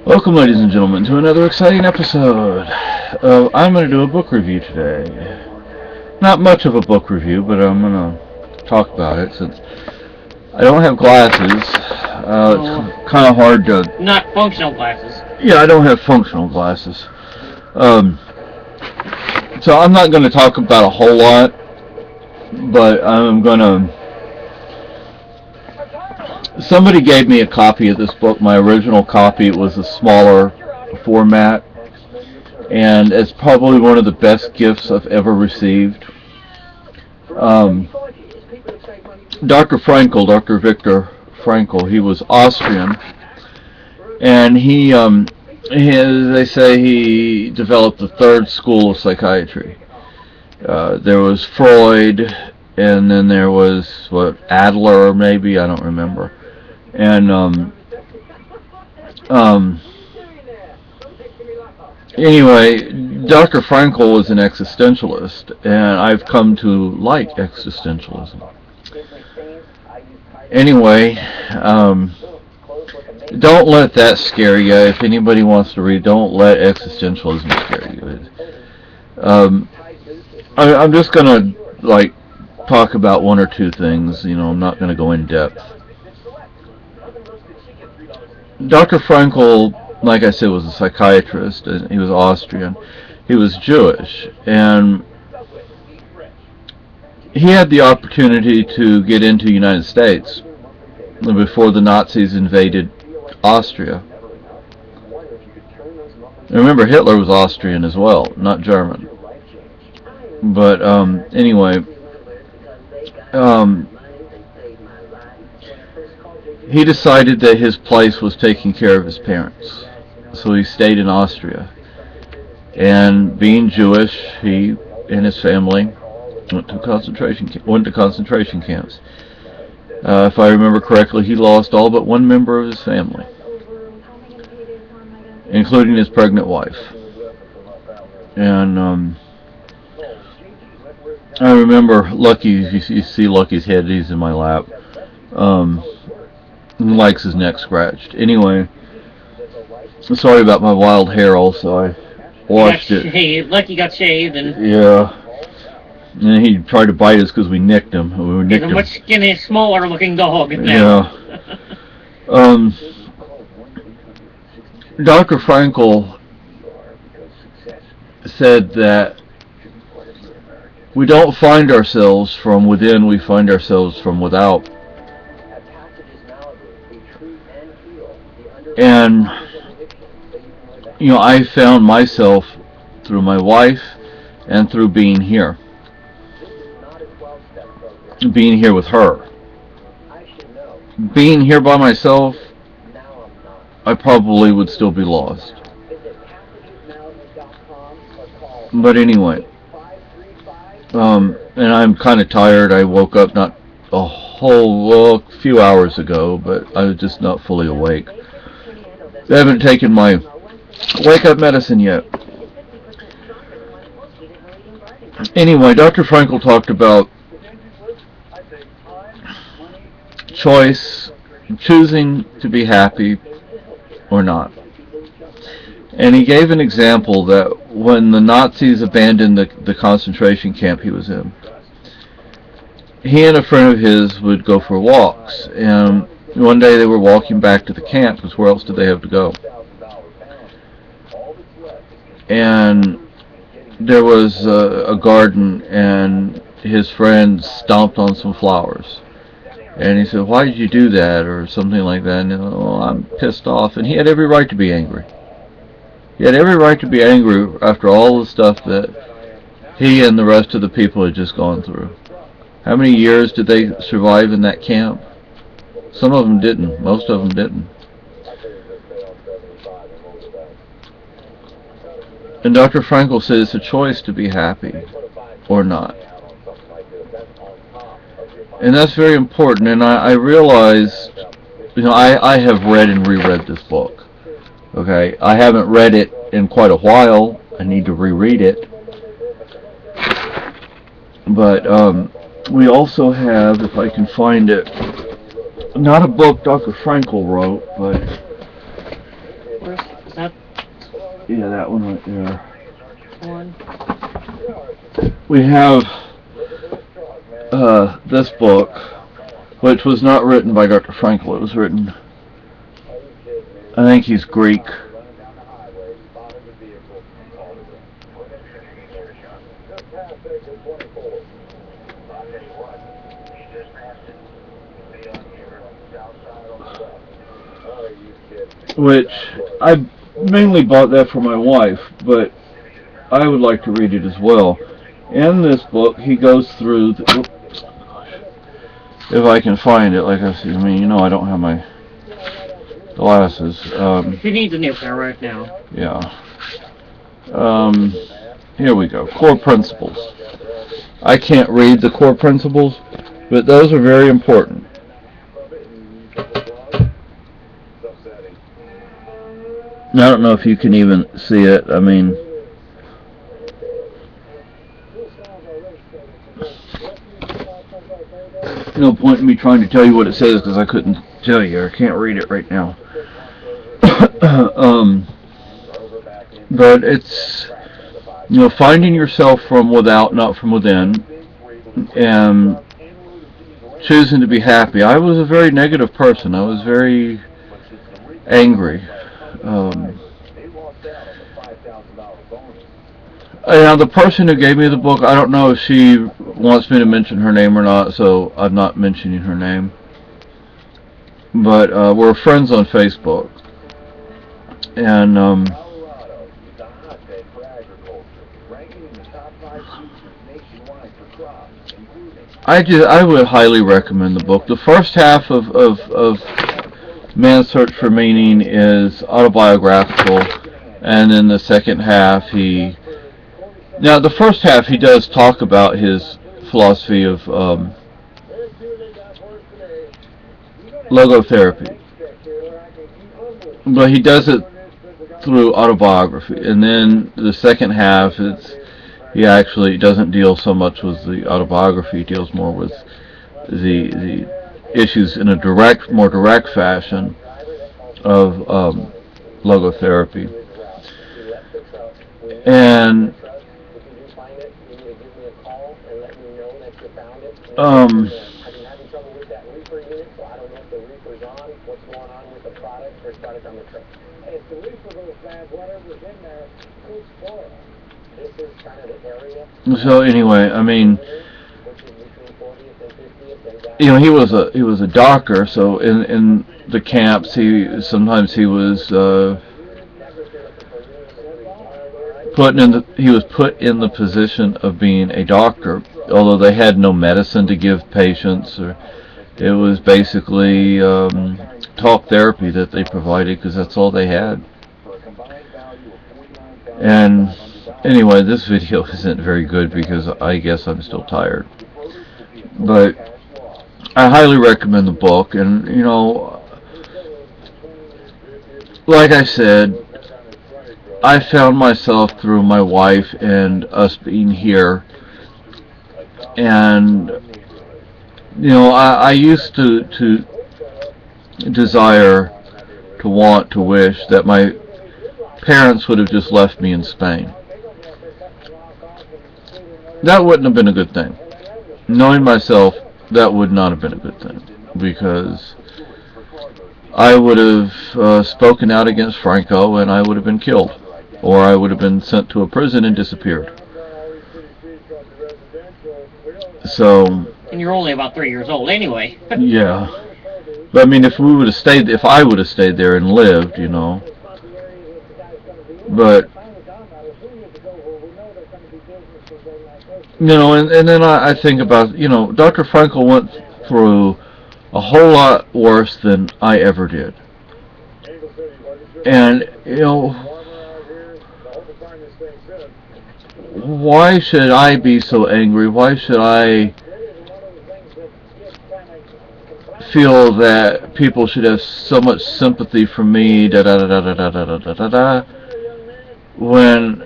Welcome, ladies and gentlemen, to another exciting episode. I'm going to do a book review today. Not much of a book review, but I'm going to talk about it since I don't have glasses. It's kind of hard to. Not functional glasses. Yeah, I don't have functional glasses. Um, so I'm not going to talk about a whole lot, but I'm going to. Somebody gave me a copy of this book. My original copy was a smaller format, and it's probably one of the best gifts I've ever received. Dr. Frankel, Dr. Viktor Frankel, he was Austrian, and they say he developed the third school of psychiatry. There was Freud, and then there was, Adler, maybe, I don't remember. And anyway, Dr. Frankel was an existentialist, and I've come to like existentialism. Anyway, don't let that scare you. If anybody wants to read, don't let existentialism scare you. I'm just gonna talk about one or two things. I'm not gonna go in depth. Dr. Frankel, like I said, was a psychiatrist, and he was Austrian. He was Jewish, and he had the opportunity to get into the United States before the Nazis invaded Austria. And remember, Hitler was Austrian as well, not German. But anyway, he decided that his place was taking care of his parents, so he stayed in Austria. And being Jewish, he and his family went to concentration camps. If I remember correctly, he lost all but one member of his family, including his pregnant wife. And I remember Lucky. You see Lucky's head; he's in my lap. Likes his neck scratched. Anyway, sorry about my wild hair. Also, I washed it. Lucky got shaved, and yeah. And he tried to bite us because we nicked him. He's a much skinny, smaller-looking dog now. Yeah. Dr. Frankel said that we don't find ourselves from within; we find ourselves from without. And I found myself through my wife and through being here with her. Being here by myself, I probably would still be lost. But anyway, and I'm kind of tired. I woke up not a few hours ago, but I was just not fully awake. I haven't taken my wake-up medicine yet. Anyway, Dr. Frankel talked about choice, choosing to be happy or not. And he gave an example that when the Nazis abandoned the concentration camp he was in, he and a friend of his would go for walks, and one day they were walking back to the camp, because where else did they have to go? And there was a garden, and his friend stomped on some flowers. And he said, "Why did you do that?" or something like that. And I'm pissed off. And he had every right to be angry. He had every right to be angry after all the stuff that he and the rest of the people had just gone through. How many years did they survive in that camp? Some of them didn't. Most of them didn't. And Dr. Frankel says it's a choice to be happy or not. And that's very important. And I realized, I have read and reread this book. Okay, I haven't read it in quite a while. I need to reread it. But we also have, if I can find it, not a book Dr. Frankel wrote, but Yeah, that one right there. One. We have this book, which was not written by Dr. Frankel. It was written, I think he's Greek. Which I mainly bought that for my wife, but I would like to read it as well. In this book, he goes through if I can find it, like I said, I mean, you know, I don't have my glasses. He needs a new pair right now. Yeah. Here we go. Core principles. I can't read the core principles, but those are very important. I don't know if you can even see it. I mean, no point in me trying to tell you what it says because I couldn't tell you. I can't read it right now. But it's, you know, finding yourself from without, not from within, and choosing to be happy. I was a very negative person. I was very angry. The person who gave me the book, I don't know if she wants me to mention her name or not, so I'm not mentioning her name. But we're friends on Facebook. And I would highly recommend the book. The first half of Man's Search for Meaning is autobiographical, and then the second half now the first half he does talk about his philosophy of logotherapy, but he does it through autobiography, and then the second half he actually doesn't deal so much with the autobiography. He deals more with the issues in a more direct fashion of logotherapy. And so anyway, I mean, you know, he was a doctor, so in the camps he was put in the position of being a doctor, although they had no medicine to give patients, or it was basically talk therapy that they provided because that's all they had. And anyway, this video isn't very good because I guess I'm still tired. But I highly recommend the book, and you know, like I said, I found myself through my wife and us being here, and you know, I used to desire, to want, to wish that my parents would have just left me in Spain. That wouldn't have been a good thing. Knowing myself, that would not have been a good thing, because I would have spoken out against Franco and I would have been killed, or I would have been sent to a prison and disappeared. So. And you're only about 3 years old anyway. Yeah. But I mean, if I would have stayed there and lived, you know. But, you know, and then I think about, you know, Dr. Frankel went through a whole lot worse than I ever did. And, you know, why should I be so angry? Why should I feel that people should have so much sympathy for me, when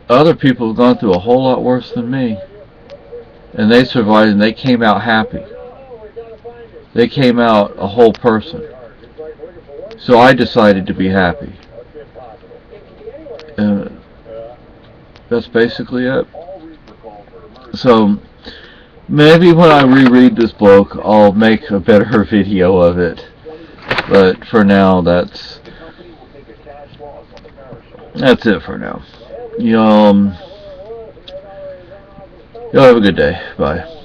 other people have gone through a whole lot worse than me, and they survived and they came out happy. They came out a whole person. So I decided to be happy. that's basically it. So maybe when I reread this book, I'll make a better video of it. But for now, that's it for now. You all have a good day. Bye.